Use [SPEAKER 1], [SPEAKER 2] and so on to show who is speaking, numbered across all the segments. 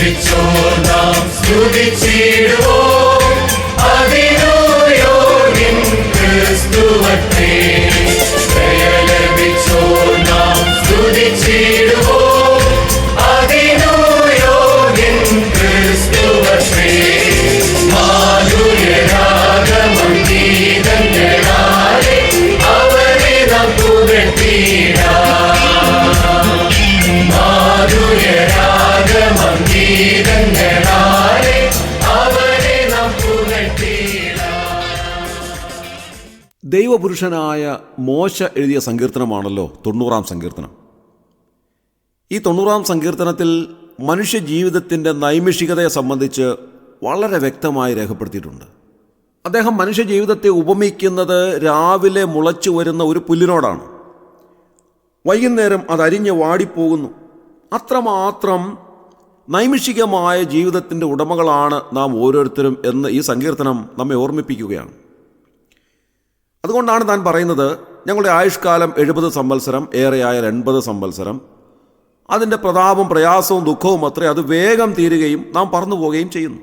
[SPEAKER 1] ലഭിച്ചോ നാം സ്തുതിച്ചിടുവോം, അതിനു യോഗ്യൻ ക്രിസ്തുവത്രേ. ദയ ലഭിച്ചോ നാം സ്തുതിച്ചിടുവോം, അതിനു യോഗ്യൻ ക്രിസ്തുവത്രേ. മാധുര്യരാഗമം ഗീതങ്ങളാലെ അവനെ നാം പുകഴ്ത്തിടാം. മാധുര്യരാഗമം ഗീതങ്ങളാലെ അവനെ നാം പുകഴ്ത്തിടാം.
[SPEAKER 2] ദൈവപുരുഷനായ മോശ എഴുതിയ സങ്കീർത്തനമാണല്ലോ 90-ാം സങ്കീർത്തനം. ഈ 90-ാം സങ്കീർത്തനത്തിൽ മനുഷ്യ ജീവിതത്തിൻ്റെ നൈമിഷികതയെ സംബന്ധിച്ച് വളരെ വ്യക്തമായി രേഖപ്പെടുത്തിയിട്ടുണ്ട്. അദ്ദേഹം മനുഷ്യ ജീവിതത്തെ ഉപമിക്കുന്നത് രാവിലെ മുളച്ചു വരുന്ന ഒരു പുല്ലിനോടാണ്. വൈകുന്നേരം അതരിഞ്ഞ് വാടിപ്പോകുന്നു. അത്രമാത്രം നൈമിഷികമായ ജീവിതത്തിൻ്റെ ഉടമകളാണ് നാം ഓരോരുത്തരും എന്ന് ഈ സങ്കീർത്തനം നമ്മെ ഓർമ്മിപ്പിക്കുകയാണ്. അതുകൊണ്ടാണ് താൻ പറയുന്നത്, ഞങ്ങളുടെ ആയുഷ്കാലം 70 സംവത്സരം, ഏറെയായാൽ 80 സംവത്സരം. അതിൻ്റെ പ്രതാപവും പ്രയാസവും ദുഃഖവും അത്രേ, അത് വേഗം തീരുകയും നാം പറന്നു പോവുകയും ചെയ്യുന്നു.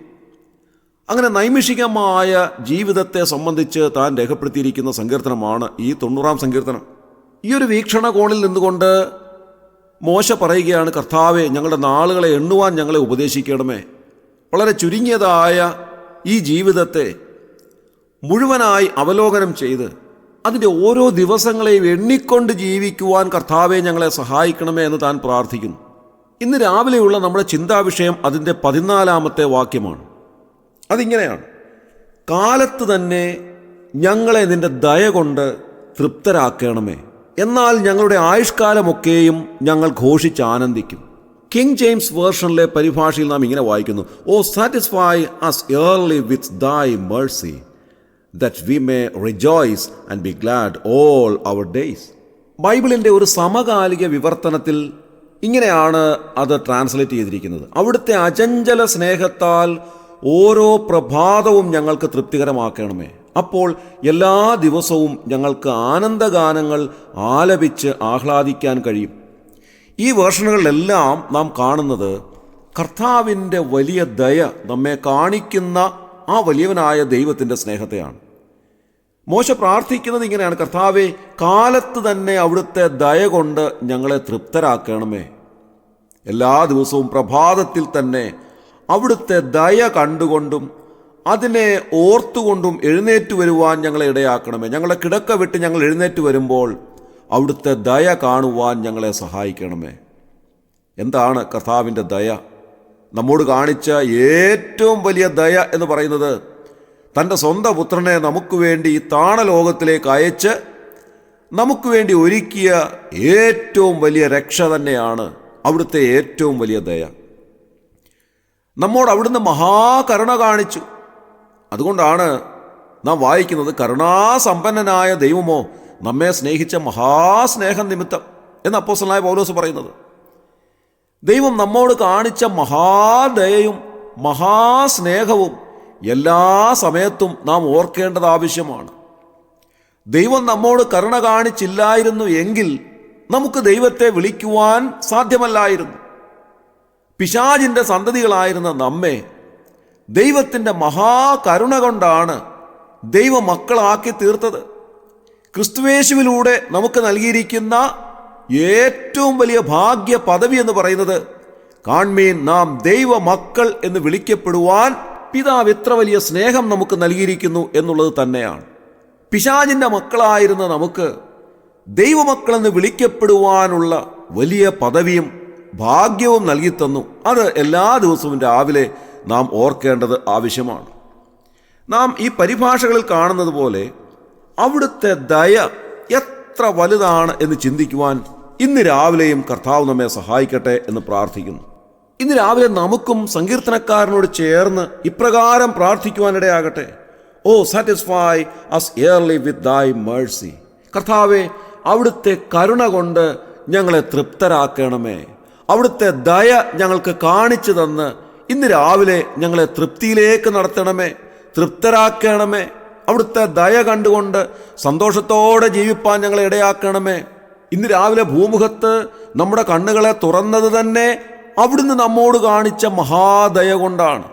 [SPEAKER 2] അങ്ങനെ നൈമിഷികമായ ജീവിതത്തെ സംബന്ധിച്ച് താൻ രേഖപ്പെടുത്തിയിരിക്കുന്ന സങ്കീർത്തനമാണ് ഈ 90-ാം സങ്കീർത്തനം. ഈ ഒരു വീക്ഷണകോണിൽ നിന്നുകൊണ്ട് മോശ പറയുകയാണ്, കർത്താവേ, ഞങ്ങളുടെ നാളുകളെ എണ്ണുവാൻ ഞങ്ങളെ ഉപദേശിക്കണമേ. വളരെ ചുരുങ്ങിയതായ ഈ ജീവിതത്തെ മുഴുവനായി അവലോകനം ചെയ്ത് അതിൻ്റെ ഓരോ ദിവസങ്ങളെയും എണ്ണിക്കൊണ്ട് ജീവിക്കുവാൻ കർത്താവെ ഞങ്ങളെ സഹായിക്കണമേ എന്ന് താൻ പ്രാർത്ഥിക്കുന്നു. ഇന്ന് രാവിലെയുള്ള നമ്മുടെ ചിന്താവിഷയം അതിൻ്റെ 14-ാമത്തെ വാക്യമാണ്. അതിങ്ങനെയാണ്: കാലത്ത് തന്നെ ഞങ്ങളെ നിന്റെ ദയ കൊണ്ട് തൃപ്തരാക്കണമേ, എന്നാൽ ഞങ്ങളുടെ ആയുഷ്കാലമൊക്കെയും ഞങ്ങൾ ഘോഷിച്ചാനന്ദിക്കും. കിങ് ജെയിംസ് വേർഷനിലെ പരിഭാഷയിൽ നാം ഇങ്ങനെ വായിക്കുന്നു: O satisfy us early with thy mercy, that we may rejoice and be glad all our days. ബൈബിളിൻ്റെ ഒരു സമകാലിക വിവർത്തനത്തിൽ ഇങ്ങനെയാണ് അത് ട്രാൻസ്ലേറ്റ് ചെയ്തിരിക്കുന്നത്: അവിടുത്തെ അചഞ്ചല സ്നേഹത്താൽ ഓരോ പ്രഭാതവും ഞങ്ങൾക്ക് തൃപ്തികരമാക്കണമേ, അപ്പോൾ എല്ലാ ദിവസവും ഞങ്ങൾക്ക് ആനന്ദഗാനങ്ങൾ ആലപിച്ച് ആഹ്ലാദിക്കാൻ കഴിയും. ഈ വേർഷനുകളിലെല്ലാം നാം കാണുന്നത് കർത്താവിൻ്റെ വലിയ ദയ നമ്മെ കാണിക്കുന്ന ആ വലിയവനായ ദൈവത്തിൻ്റെ സ്നേഹത്തെയാണ്. മോശ പ്രാർത്ഥിക്കുന്നത് ഇങ്ങനെയാണ്: കർത്താവേ, കാലത്ത് തന്നെ അവിടുത്തെ ദയ കൊണ്ട് ഞങ്ങളെ തൃപ്തരാക്കണമേ. എല്ലാ ദിവസവും പ്രഭാതത്തിൽ തന്നെ അവിടുത്തെ ദയ കണ്ടുകൊണ്ടും അതിനെ ഓർത്തുകൊണ്ടും എഴുന്നേറ്റ് വരുവാൻ ഞങ്ങളെ ഇടയാക്കണമേ. ഞങ്ങളെ കിടക്ക വിട്ട് ഞങ്ങൾ എഴുന്നേറ്റ് വരുമ്പോൾ അവിടുത്തെ ദയ കാണുവാൻ ഞങ്ങളെ സഹായിക്കണമേ. എന്താണ് കർത്താവിൻ്റെ ദയ? നമ്മോട് കാണിച്ച ഏറ്റവും വലിയ ദയ എന്ന് പറയുന്നത് തൻ്റെ സ്വന്തം പുത്രനെ നമുക്ക് വേണ്ടി ഈ താണലോകത്തിലേക്ക് അയച്ച് നമുക്ക് വേണ്ടി ഒരുക്കിയ ഏറ്റവും വലിയ രക്ഷ തന്നെയാണ് അവിടുത്തെ ഏറ്റവും വലിയ ദയ. നമ്മോട് അവിടുന്ന് മഹാകരുണ കാണിച്ചു. അതുകൊണ്ടാണ് നാം വായിക്കുന്നത്: കരുണാസമ്പന്നനായ ദൈവമോ നമ്മെ സ്നേഹിച്ച മഹാസ്നേഹം നിമിത്തം എന്ന് അപ്പോസ്തലനായ പൗലോസ് പറയുന്നത്. ദൈവം നമ്മോട് കാണിച്ച മഹാദയയും മഹാസ്നേഹവും എല്ലാ സമയത്തും നാം ഓർക്കേണ്ടത് ആവശ്യമാണ്. ദൈവം നമ്മോട് കരുണ കാണിച്ചില്ലായിരുന്നു എങ്കിൽ നമുക്ക് ദൈവത്തെ വിളിക്കുവാൻ സാധ്യമല്ലായിരുന്നു. പിശാചിൻ്റെ സന്തതികളായിരുന്ന നമ്മെ ദൈവത്തിൻ്റെ മഹാകരുണ കൊണ്ടാണ് ദൈവമക്കളാക്കി തീർത്തത്. ക്രിസ്തുയേശുവിലൂടെ നമുക്ക് നൽകിയിരിക്കുന്ന ഏറ്റവും വലിയ ഭാഗ്യ പദവി എന്ന് പറയുന്നത്, കാൺമീൻ, നാം ദൈവമക്കൾ എന്ന് വിളിക്കപ്പെടുവാൻ പിതാവ് എത്ര വലിയ സ്നേഹം നമുക്ക് നൽകിയിരിക്കുന്നു എന്നുള്ളത് തന്നെയാണ്. പിശാചിൻ്റെ മക്കളായിരുന്ന നമുക്ക് ദൈവമക്കളെന്ന് വിളിക്കപ്പെടുവാനുള്ള വലിയ പദവിയും ഭാഗ്യവും നൽകിത്തന്നു. അത് എല്ലാ ദിവസവും രാവിലെ നാം ഓർക്കേണ്ടത് ആവശ്യമാണ്. നാം ഈ പരിഭാഷകളിൽ കാണുന്നത് പോലെ അവിടുത്തെ ദയ എത്ര വലുതാണ് എന്ന് ചിന്തിക്കുവാൻ ഇന്ന് രാവിലെയും കർത്താവ് നമ്മെ സഹായിക്കട്ടെ എന്ന് പ്രാർത്ഥിക്കുന്നു. ഇന്ന് രാവിലെ നമുക്കും സങ്കീർത്തനക്കാരനോട് ചേർന്ന് ഇപ്രകാരം പ്രാർത്ഥിക്കുവാനിടയാകട്ടെ: O satisfy us early with thy mercy. കർത്താവെ, അവിടുത്തെ കരുണ കൊണ്ട് ഞങ്ങളെ തൃപ്തരാക്കണമേ. അവിടുത്തെ ദയ ഞങ്ങൾക്ക് കാണിച്ചു തന്ന് ഇന്ന് രാവിലെ ഞങ്ങളെ തൃപ്തിയിലേക്ക് നടത്തണമേ, തൃപ്തരാക്കണമേ. അവിടുത്തെ ദയ കണ്ടുകൊണ്ട് സന്തോഷത്തോടെ ജീവിപ്പാൻ ഞങ്ങളെ ഇടയാക്കണമേ. ഇന്ന് രാവിലെ ഭൂമുഖത്ത് നമ്മുടെ കണ്ണുകളെ തുറന്നത് തന്നെ അവിടുന്ന് നമ്മോട് കാണിച്ച മഹാദയ കൊണ്ടാണ്.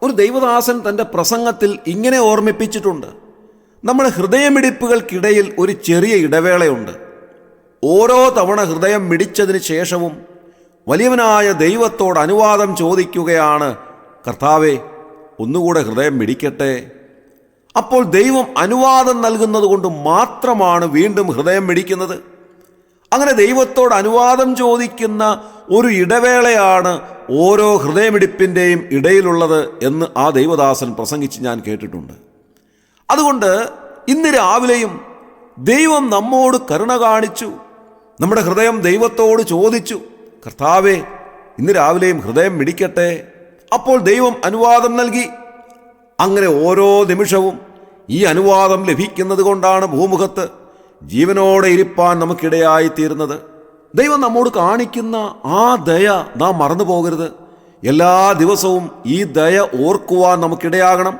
[SPEAKER 2] ഒരു ദൈവദാസൻ തൻ്റെ പ്രസംഗത്തിൽ ഇങ്ങനെ ഓർമ്മിപ്പിച്ചിട്ടുണ്ട്, നമ്മുടെ ഹൃദയമിടിപ്പുകൾക്കിടയിൽ ഒരു ചെറിയ ഇടവേളയുണ്ട്. ഓരോ തവണ ഹൃദയം മിടിച്ചതിന് ശേഷവും വലിയവനായ ദൈവത്തോട് അനുവാദം ചോദിക്കുകയാണ്, കർത്താവേ, ഒന്നുകൂടെ ഹൃദയം മിടിക്കട്ടെ. അപ്പോൾ ദൈവം അനുവാദം നൽകുന്നത് കൊണ്ട് മാത്രമാണ് വീണ്ടും ഹൃദയം മിടിക്കുന്നത്. അങ്ങനെ ദൈവത്തോട് അനുവാദം ചോദിക്കുന്ന ഒരു ഇടവേളയാണ് ഓരോ ഹൃദയമിടിപ്പിൻ്റെയും ഇടയിലുള്ളത് എന്ന് ആ ദൈവദാസൻ പ്രസംഗിച്ച് ഞാൻ കേട്ടിട്ടുണ്ട്. അതുകൊണ്ട് ഇന്ന് രാവിലെയും ദൈവം നമ്മോട് കരുണ കാണിച്ചു. നമ്മുടെ ഹൃദയം ദൈവത്തോട് ചോദിച്ചു, കർത്താവേ, ഇന്ന് രാവിലെയും ഹൃദയം മിടിക്കട്ടെ. അപ്പോൾ ദൈവം അനുവാദം നൽകി. അങ്ങനെ ഓരോ നിമിഷവും ഈ അനുവാദം ലഭിക്കുന്നത് കൊണ്ടാണ് ഭൂമുഖത്ത് ജീവനോടെ ഇരിപ്പാൻ നമുക്കിടയായിത്തീരുന്നത്. ദൈവം നമ്മോട് കാണിക്കുന്ന ആ ദയ നാം മറന്നു പോകരുത്. എല്ലാ ദിവസവും ഈ ദയ ഓർക്കുവാൻ നമുക്കിടയാകണം.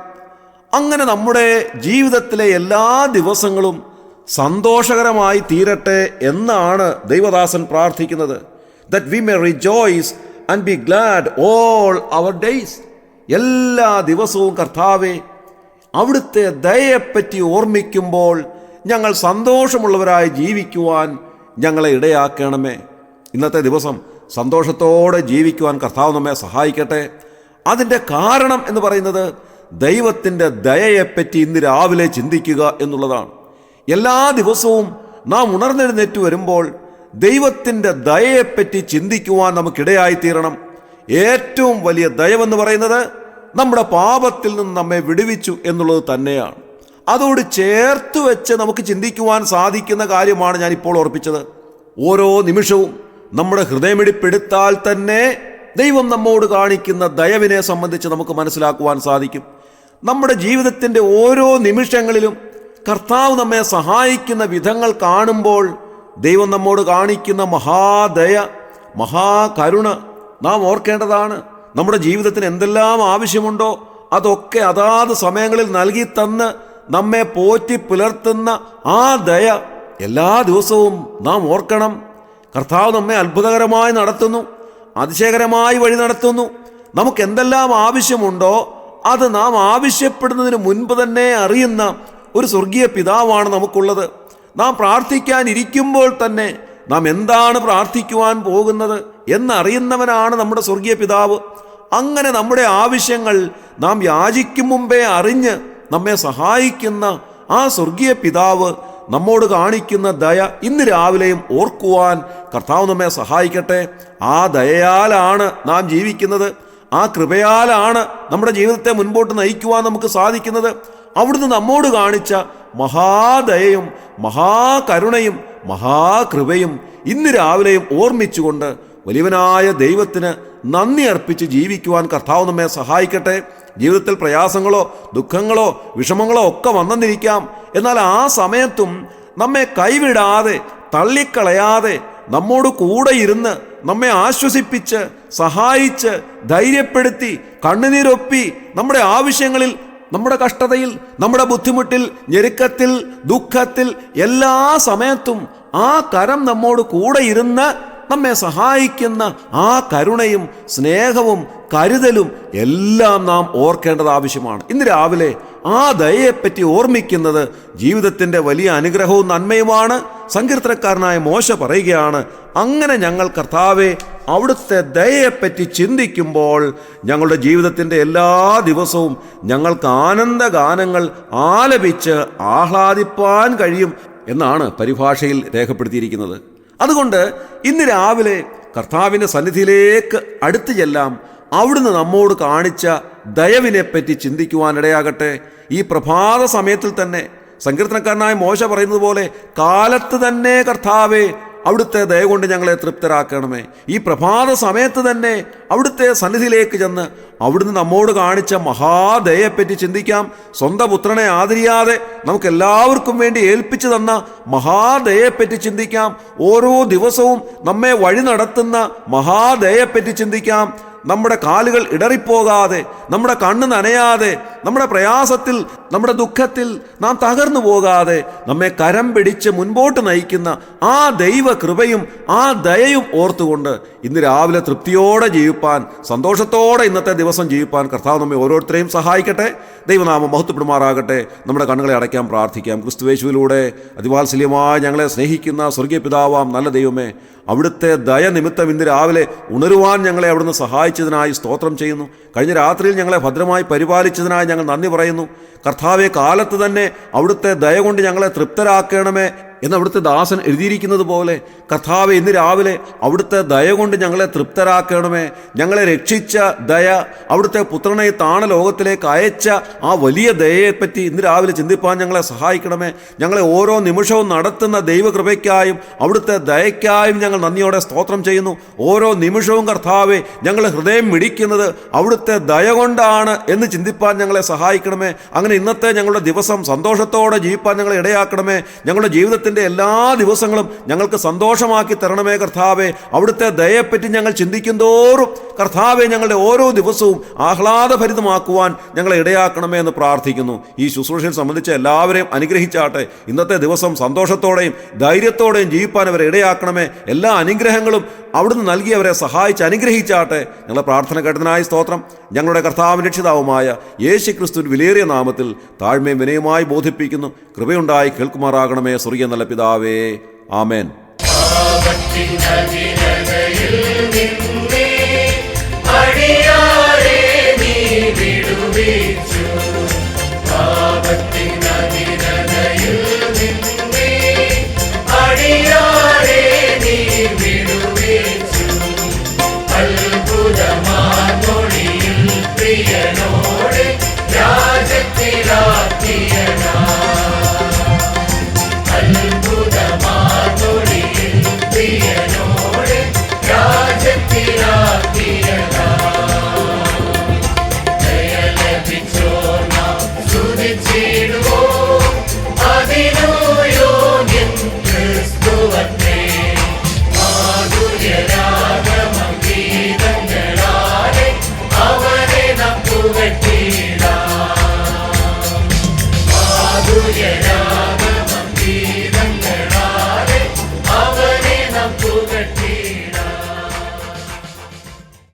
[SPEAKER 2] അങ്ങനെ നമ്മുടെ ജീവിതത്തിലെ എല്ലാ ദിവസങ്ങളും സന്തോഷകരമായി തീരട്ടെ എന്നാണ് ദൈവദാസൻ പ്രാർത്ഥിക്കുന്നത്. That we may rejoice and be glad all our days. എല്ലാ ദിവസവും കർത്താവേ, അവിടുത്തെ ദയയെപ്പറ്റി ഓർമ്മിക്കുമ്പോൾ ഞങ്ങൾ സന്തോഷമുള്ളവരായി ജീവിക്കുവാൻ ഞങ്ങളെ ഇടയാക്കണമേ. ഇന്നത്തെ ദിവസം സന്തോഷത്തോടെ ജീവിക്കുവാൻ കർത്താവ് നമ്മെ സഹായിക്കട്ടെ. അതിൻ്റെ കാരണം എന്ന് പറയുന്നത് ദൈവത്തിൻ്റെ ദയയെപ്പറ്റി ഇന്ന് രാവിലെ ചിന്തിക്കുക എന്നുള്ളതാണ്. എല്ലാ ദിവസവും നാം ഉണർന്നെഴുന്നേറ്റ് വരുമ്പോൾ ദൈവത്തിൻ്റെ ദയയെപ്പറ്റി ചിന്തിക്കുവാൻ നമുക്കിടയായിത്തീരണം. ഏറ്റവും വലിയ ദയവെന്ന് പറയുന്നത് നമ്മുടെ പാപത്തിൽ നിന്ന് നമ്മെ വിടുവിച്ചു എന്നുള്ളത് തന്നെയാണ്. അതോട് ചേർത്ത് വെച്ച് നമുക്ക് ചിന്തിക്കുവാൻ സാധിക്കുന്ന കാര്യമാണ് ഞാനിപ്പോൾ ഓർപ്പിച്ചത്. ഓരോ നിമിഷവും നമ്മുടെ ഹൃദയമിടിപ്പെടുത്താൽ തന്നെ ദൈവം നമ്മോട് കാണിക്കുന്ന ദയവിനെ സംബന്ധിച്ച് നമുക്ക് മനസ്സിലാക്കുവാൻ സാധിക്കും. നമ്മുടെ ജീവിതത്തിൻ്റെ ഓരോ നിമിഷങ്ങളിലും കർത്താവ് നമ്മെ സഹായിക്കുന്ന വിധങ്ങൾ കാണുമ്പോൾ ദൈവം നമ്മോട് കാണിക്കുന്ന മഹാദയ, മഹാകരുണ നാം ഓർക്കേണ്ടതാണ്. നമ്മുടെ ജീവിതത്തിന് എന്തെല്ലാം ആവശ്യമുണ്ടോ അതൊക്കെ അതാത് സമയങ്ങളിൽ നൽകി തന്ന് നമ്മെ പോറ്റി പുലർത്തുന്ന ആ ദയ എല്ലാ ദിവസവും നാം ഓർക്കണം. കർത്താവ് നമ്മെ അത്ഭുതകരമായി നടത്തുന്നു, അതിശയകരമായി വഴി നടത്തുന്നു. നമുക്ക് എന്തെല്ലാം ആവശ്യമുണ്ടോ അത് നാം ആവശ്യപ്പെടുന്നതിന് മുൻപ് തന്നെ അറിയുന്ന ഒരു സ്വർഗീയ പിതാവാണ് നമുക്കുള്ളത്. നാം പ്രാർത്ഥിക്കാനിരിക്കുമ്പോൾ തന്നെ നാം എന്താണ് പ്രാർത്ഥിക്കുവാൻ പോകുന്നത് എന്നറിയുന്നവനാണ് നമ്മുടെ സ്വർഗീയ പിതാവ്. അങ്ങനെ നമ്മുടെ ആവശ്യങ്ങൾ നാം യാചിക്കും മുമ്പേ അറിഞ്ഞ് നമ്മെ സഹായിക്കുന്ന ആ സ്വർഗീയ പിതാവ് നമ്മോട് കാണിക്കുന്ന ദയ ഇന്ന് രാവിലെയും ഓർക്കുവാൻ കർത്താവ് നമ്മെ സഹായിക്കട്ടെ. ആ ദയയാലാണ് നാം ജീവിക്കുന്നത്. ആ കൃപയാലാണ് നമ്മുടെ ജീവിതത്തെ മുൻപോട്ട് നയിക്കുവാൻ നമുക്ക് സാധിക്കുന്നത്. അവിടുന്ന് നമ്മോട് കാണിച്ച മഹാദയയും മഹാകരുണയും മഹാകൃപയും ഇന്ന് രാവിലെയും ഓർമ്മിച്ചുകൊണ്ട് വലിയവനായ ദൈവത്തിന് നന്ദി അർപ്പിച്ച് ജീവിക്കുവാൻ കർത്താവ് നമ്മെ സഹായിക്കട്ടെ. ജീവിതത്തിൽ പ്രയാസങ്ങളോ ദുഃഖങ്ങളോ വിഷമങ്ങളോ ഒക്കെ വന്നെന്നിരിക്കാം. എന്നാൽ ആ സമയത്തും നമ്മെ കൈവിടാതെ തള്ളിക്കളയാതെ നമ്മോട് കൂടെ ഇരുന്ന് നമ്മെ ആശ്വസിപ്പിച്ച് സഹായിച്ച് ധൈര്യപ്പെടുത്തി കണ്ണുനീരൊപ്പി നമ്മുടെ ആവശ്യങ്ങളിൽ, നമ്മുടെ കഷ്ടതയിൽ, നമ്മുടെ ബുദ്ധിമുട്ടിൽ, ഞെരുക്കത്തിൽ, ദുഃഖത്തിൽ എല്ലാ സമയത്തും ആ കരം നമ്മോട് കൂടെ ഇരുന്ന് നമ്മെ സഹായിക്കുന്ന ആ കരുണയും സ്നേഹവും കരുതലും എല്ലാം നാം ഓർക്കേണ്ടത് ആവശ്യമാണ്. ഇന്ന് രാവിലെ ആ ദയയെപ്പറ്റി ഓർമ്മിക്കുന്നത് ജീവിതത്തിൻ്റെ വലിയ അനുഗ്രഹവും നന്മയുമാണ്. സങ്കീർത്തനക്കാരനായ മോശ പറയുകയാണ്, അങ്ങനെ ഞങ്ങൾ കർത്താവെ അവിടുത്തെ ദയയെപ്പറ്റി ചിന്തിക്കുമ്പോൾ ഞങ്ങളുടെ ജീവിതത്തിൻ്റെ എല്ലാ ദിവസവും ഞങ്ങൾക്ക് ആനന്ദഗാനങ്ങൾ ആലപിച്ച് ആഹ്ലാദിപ്പാൻ കഴിയും എന്നാണ് പരിഭാഷയിൽ രേഖപ്പെടുത്തിയിരിക്കുന്നത്. അതുകൊണ്ട് ഇന്ന് രാവിലെ കർത്താവിൻ്റെ സന്നിധിയിലേക്ക് അടുത്ത് ചെല്ലാം. അവിടുന്ന് നമ്മോട് കാണിച്ച ദയവിനെപ്പറ്റി ചിന്തിക്കുവാനിടയാകട്ടെ. ഈ പ്രഭാത സമയത്തിൽ തന്നെ സങ്കീർത്തനക്കാരനായ മോശ പറയുന്നത് പോലെ കാലത്ത് തന്നെ കർത്താവെ അവിടുത്തെ ദയ കൊണ്ട് ഞങ്ങളെ തൃപ്തരാക്കണമേ. ഈ പ്രഭാത സമയത്ത് തന്നെ അവിടുത്തെ സന്നിധിയിലേക്ക് ചെന്ന് അവിടുന്ന് നമ്മോട് കാണിച്ച മഹാദയെപ്പറ്റി ചിന്തിക്കാം. സ്വന്തം പുത്രനെ ആദരിയാതെ നമുക്ക് എല്ലാവർക്കും വേണ്ടി ഏൽപ്പിച്ചു തന്ന മഹാദയെപ്പറ്റി ചിന്തിക്കാം. ഓരോ ദിവസവും നമ്മെ വഴി നടത്തുന്ന മഹാദയെപ്പറ്റി ചിന്തിക്കാം. നമ്മുടെ കാലുകൾ ഇടറിപ്പോകാതെ, നമ്മുടെ കണ്ണ് നനയാതെ, നമ്മുടെ പ്രയാസത്തിൽ, നമ്മുടെ ദുഃഖത്തിൽ നാം തകർന്നു പോകാതെ നമ്മെ കരം പിടിച്ച് മുൻപോട്ട് നയിക്കുന്ന ആ ദൈവ കൃപയും ആ ദയയും ഓർത്തുകൊണ്ട് ഇന്ന് രാവിലെ തൃപ്തിയോടെ ജീവിപ്പാൻ, സന്തോഷത്തോടെ ഇന്നത്തെ ദിവസം ജീവിപ്പാൻ കർത്താവ് നമ്മെ ഓരോരുത്തരെയും സഹായിക്കട്ടെ. ദൈവനാമം മഹത്വപ്പെടുമാറാകട്ടെ. നമ്മുടെ കണ്ണുകളെ അടയ്ക്കാൻ പ്രാർത്ഥിക്കാം. ക്രിസ്തുയേശുവിലൂടെ അതിവാത്സല്യമായി ഞങ്ങളെ സ്നേഹിക്കുന്ന സ്വർഗീയ പിതാവാം നല്ല ദൈവമേ, അവിടുത്തെ ദയ നിമിത്തം ഇന്ന് രാവിലെ ഉണരുവാൻ ഞങ്ങളെ അവിടുന്ന് സഹായിച്ചതിനായി സ്തോത്രം ചെയ്യുന്നു. കഴിഞ്ഞ രാത്രിയിൽ ഞങ്ങളെ ഭദ്രമായി പരിപാലിച്ചതിനായി ഞങ്ങൾ നന്ദി പറയുന്നു. കർത്താവെ, കാലത്ത് തന്നെ അവിടുത്തെ ദയ കൊണ്ട് ഞങ്ങളെ തൃപ്തരാക്കണമേ എന്ന് അവിടുത്തെ ദാസൻ എഴുതിയിരിക്കുന്നത് പോലെ കർത്താവെ, ഇന്ന് രാവിലെ അവിടുത്തെ ദയ കൊണ്ട് ഞങ്ങളെ തൃപ്തരാക്കണമേ. ഞങ്ങളെ രക്ഷിച്ച ദയ, അവിടുത്തെ പുത്രനെ താണ ലോകത്തിലേക്ക് അയച്ച ആ വലിയ ദയയെപ്പറ്റി ഇന്ന് രാവിലെ ചിന്തിപ്പാൻ ഞങ്ങളെ സഹായിക്കണമേ. ഞങ്ങളെ ഓരോ നിമിഷവും നടത്തുന്ന ദൈവകൃപയ്ക്കായും അവിടുത്തെ ദയയ്ക്കായും ഞങ്ങൾ നന്ദിയോടെ സ്തോത്രം ചെയ്യുന്നു. ഓരോ നിമിഷവും കർത്താവെ, ഞങ്ങൾ ഹൃദയം മിടിക്കുന്നത് അവിടുത്തെ ദയ കൊണ്ടാണ് എന്ന് ചിന്തിപ്പാൻ ഞങ്ങളെ സഹായിക്കണമേ. അങ്ങനെ ഇന്നത്തെ ഞങ്ങളുടെ ദിവസം സന്തോഷത്തോടെ ജീവിപ്പാൻ ഞങ്ങളെ ഇടയാക്കണമേ. ഞങ്ങളുടെ ജീവിതത്തിൻ്റെ എല്ലാ ദിവസങ്ങളും ഞങ്ങൾക്ക് സന്തോഷമാക്കി തരണമേ കർത്താവെ. അവിടുത്തെ ദയയെപ്പറ്റി ഞങ്ങൾ ചിന്തിക്കും തോറും കർത്താവെ, ഞങ്ങളുടെ ഓരോ ദിവസവും ആഹ്ലാദഭരിതമാക്കുവാൻ ഞങ്ങളെ ഇടയാക്കണമേ എന്ന് പ്രാർത്ഥിക്കുന്നു. ഈ ശുശ്രൂഷയിൽ സംബന്ധിച്ച് എല്ലാവരെയും അനുഗ്രഹിച്ചാട്ടെ. ഇന്നത്തെ ദിവസം സന്തോഷത്തോടെയും ധൈര്യത്തോടെയും ജീവിപ്പാൻ അവരെ ഇടയാക്കണമേ. എല്ലാ അനുഗ്രഹങ്ങളും അവിടുന്ന് നൽകിയവരെ സഹായിച്ച് അനുഗ്രഹിച്ചാട്ടെ. ഞങ്ങളുടെ പ്രാർത്ഥന കേട്ടതിനായി സ്തോത്രം. ഞങ്ങളുടെ കർത്താവിൻ രക്ഷിതാവുമായ യേശു ക്രിസ്തുവിൻ വിലയേറിയ നാമത്തിൽ താഴ്മയും വിനയമായി ബോധിപ്പിക്കുന്നു. കൃപയുണ്ടായി കേൾക്കുമാറാകണമേ സ്വർഗീയ നല്ല പിതാവേ. ആമേൻ.